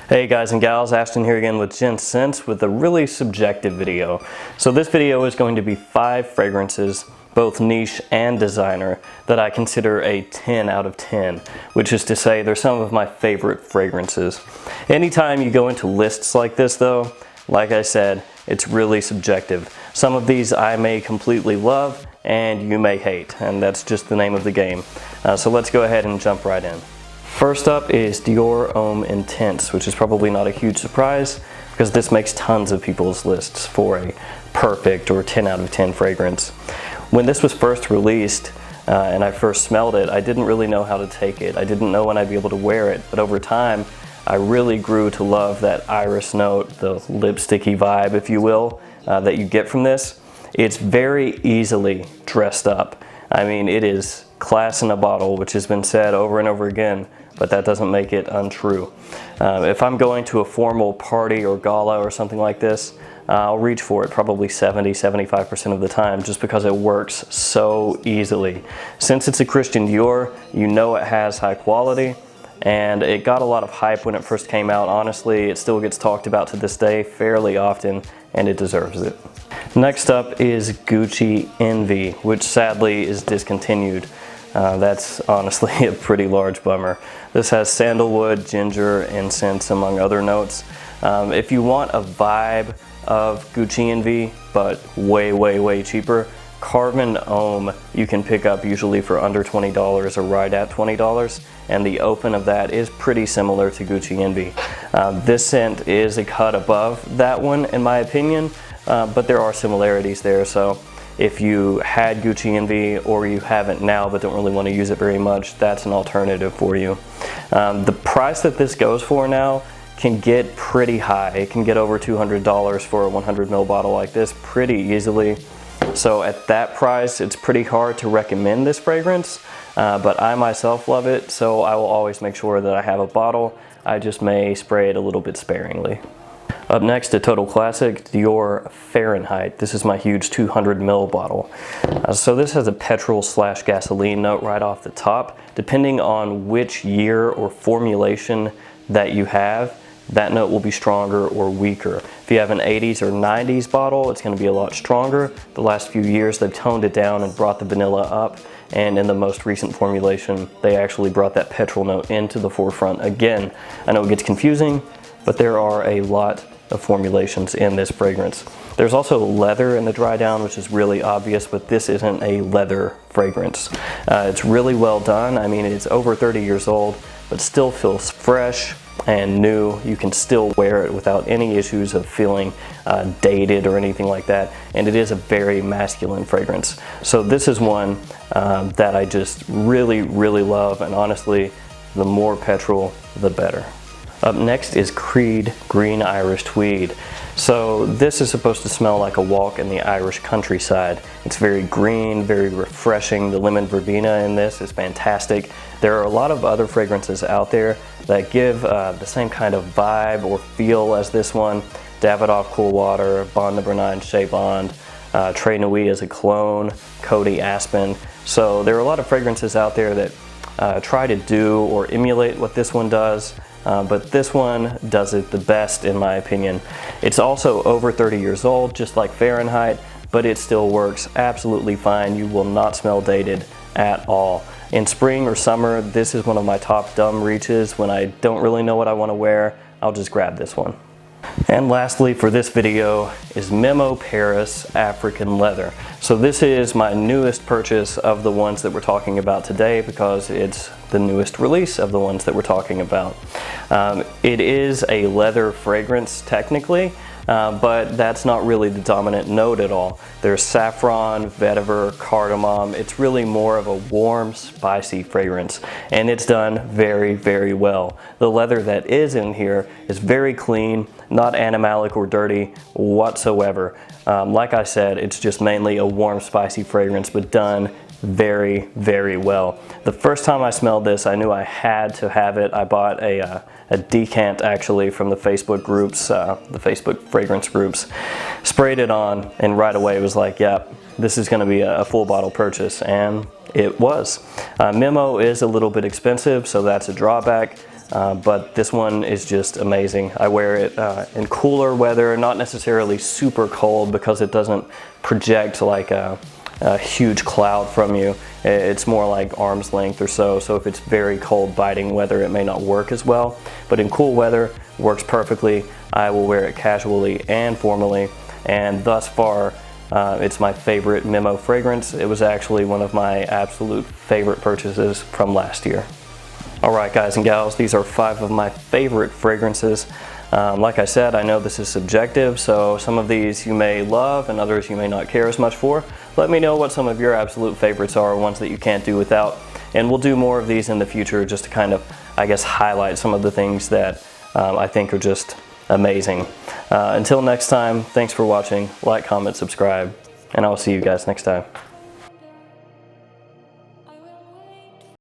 Hey guys and gals, Ashton here again with Gents with a really subjective video. So this video is going to be 5 fragrances, both niche and designer, that I consider a 10 out of 10, which is to say they're some of my favorite fragrances. Anytime you go into lists like this though, like I said, it's really subjective. Some of these I may completely love and you may hate, and that's just the name of the game. So let's go ahead and jump right in. First up is Dior Homme Intense, which is probably not a huge surprise because this makes tons of people's lists for a perfect or 10 out of 10 fragrance. When this was first released and I first smelled it, I didn't really know how to take it. I didn't know when I'd be able to wear it, but over time I really grew to love that iris note, the lipsticky vibe, if you will, that you get from this. It's very easily dressed up. I mean, it is class in a bottle, which has been said over and over again, but that doesn't make it untrue. If I'm going to a formal party or gala or something like this, I'll reach for it probably 70–75% of the time just because it works so easily. Since it's a Christian Dior, you know it has high quality, and it got a lot of hype when it first came out. Honestly, it still gets talked about to this day fairly often, and it deserves it. Next up is Gucci Envy, which sadly is discontinued. That's honestly a pretty large bummer. This has sandalwood, ginger, incense, among other notes. If you want a vibe of Gucci Envy, but way cheaper, Carbon Homme you can pick up usually for under $20 or right at $20, and the open of that is pretty similar to Gucci Envy. This scent is a cut above that one in my opinion, but there are similarities there. So if you had Gucci Envy or you haven't now but don't really want to use it very much, that's an alternative for you. The price that this goes for now can get pretty high. It can get over $200 for a 100 ml bottle like this pretty easily. So at that price, it's pretty hard to recommend this fragrance, but I myself love it, so I will always make sure that I have a bottle. I just may spray it a little bit sparingly. Up next, a total classic, Dior Fahrenheit. This is my huge 200 ml bottle. So this has a petrol/gasoline note right off the top. Depending on which year or formulation that you have, that note will be stronger or weaker. If you have an 80s or 90s bottle, it's going to be a lot stronger. The last few years, they've toned it down and brought the vanilla up. And in the most recent formulation, they actually brought that petrol note into the forefront again. I know it gets confusing, but there are a lot of formulations in this fragrance. There's also leather in the dry down, which is really obvious, but this isn't a leather fragrance. It's really well done. I mean, it's over 30 years old, but still feels fresh and new. You can still wear it without any issues of feeling dated or anything like that, and it is a very masculine fragrance. So this is one that I just really love, and honestly, the more petrol, the better. Up next is Creed Green Irish Tweed. So this is supposed to smell like a walk in the Irish countryside. It's very green, very refreshing. The lemon verbena in this is fantastic. There are a lot of other fragrances out there that give the same kind of vibe or feel as this one. Davidoff Cool Water, Bond No. 9 Shea Bond, Tres Nuits as a clone, Coty Aspen. So there are a lot of fragrances out there that try to do or emulate what this one does. But this one does it the best in my opinion. It's also over 30 years old, just like Fahrenheit, but it still works absolutely fine. You will not smell dated at all. In spring or summer, this is one of my top dumb reaches. When I don't really know what I want to wear, I'll just grab this one. And lastly for this video is Memo Paris African Leather. So this is my newest purchase of the ones that we're talking about today because it's the newest release of the ones that we're talking about. It is a leather fragrance technically, but that's not really the dominant note at all. There's saffron, vetiver, cardamom. It's really more of a warm, spicy fragrance, and it's done very well. The leather that is in here is very clean, not animalic or dirty whatsoever. Like I said, it's just mainly a warm, spicy fragrance, but done very well. The first time I smelled this, I knew I had to have it. I bought a Decant actually from the Facebook groups, the Facebook fragrance groups, sprayed it on, and right away it was like, yep, this is going to be a full bottle purchase, and it was. Memo is a little bit expensive, so that's a drawback. but this one is just amazing. I wear it in cooler weather, not necessarily super cold because it doesn't project like a huge cloud from you. It's more like arm's length or so, so if it's very cold biting weather it may not work as well, but in cool weather it works perfectly. I will wear it casually and formally, and thus far it's my favorite Memo fragrance. It was actually one of my absolute favorite purchases from last year. Alright guys and gals, these are 5 of my favorite fragrances. Like I said, I know this is subjective, so some of these you may love and others you may not care as much for. Let me know what some of your absolute favorites are, ones that you can't do without, and we'll do more of these in the future just to kind of, I guess, highlight some of the things that I think are just amazing. Until next time, thanks for watching, like, comment, subscribe, and I will see you guys next time.